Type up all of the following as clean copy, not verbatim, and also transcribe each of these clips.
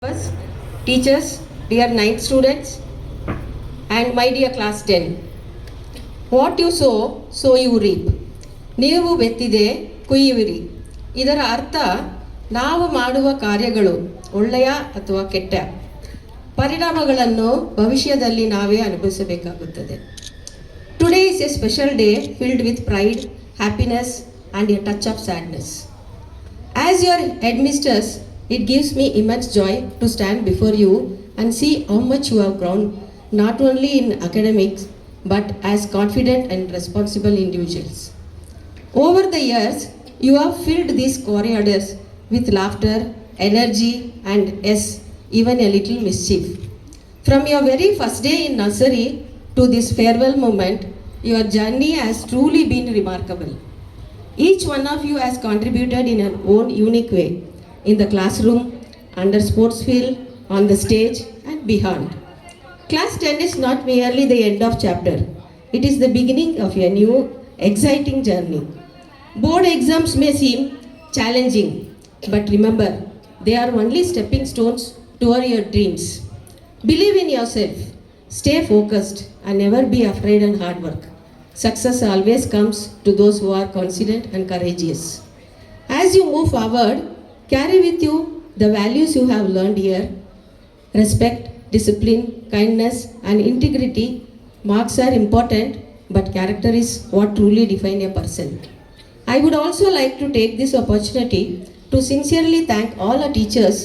Us, teachers, dear 9th students, and my dear class 10. What you sow, so you reap. ನೀವು ಬೆತ್ತಿದೆ ಕುಯ್ಯುವಿರಿ. ಇದರ ಅರ್ಥ ನಾವು ಮಾಡುವ ಕಾರ್ಯಗಳು ಒಳ್ಳೆಯ ಅಥವಾ ಕೆಟ್ಟ ಪರಿಣಾಮಗಳನ್ನು ಭವಿಷ್ಯದಲ್ಲಿ ನಾವೇ ಅನುಭವಿಸಬೇಕಾಗುತ್ತದೆ. Today is a special day filled with pride, happiness and a touch of sadness. As your headmistress, it gives me immense joy to stand before you and see how much you have grown, not only in academics, but as confident and responsible individuals. Over the years, you have filled these corridors with laughter, energy, and yes, even a little mischief. From your very first day in nursery to this farewell moment, your journey has truly been remarkable. Each one of you has contributed in your own unique way, in the classroom, under sports field, on the stage and beyond. Class 10 is not merely the end of chapter. It is the beginning of a new, exciting journey. Board exams may seem challenging, but remember, they are only stepping stones toward your dreams. Believe in yourself, stay focused and never be afraid and hard work. Success always comes to those who are confident and courageous. As you move forward, carry with you the values you have learned here: respect, discipline, kindness, and integrity. Marks are important, but character is what truly defines a person. I would also like to take this opportunity to sincerely thank all our teachers,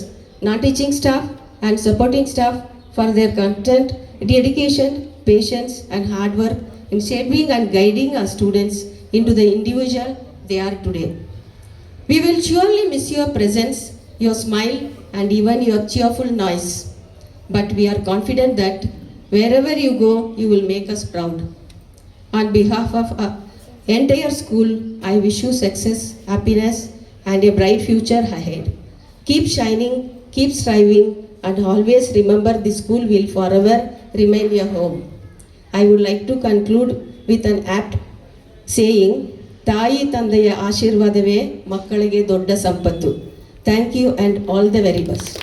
non-teaching staff, and supporting staff for their content, dedication, patience, and hard work in shaping and guiding our students into the individual they are today. We will surely miss your presence, your smile, and even your cheerful noise. But we are confident that wherever you go, you will make us proud. On behalf of our entire school, I wish you success, happiness, and a bright future ahead. Keep shining, keep striving, and always remember this school will forever remain your home. I would like to conclude with an apt saying, ತಾಯಿ ತಂದೆಯ ಆಶೀರ್ವಾದವೇ ಮಕ್ಕಳಿಗೆ ದೊಡ್ಡ ಸಂಪತ್ತು. Thank you and all the very best.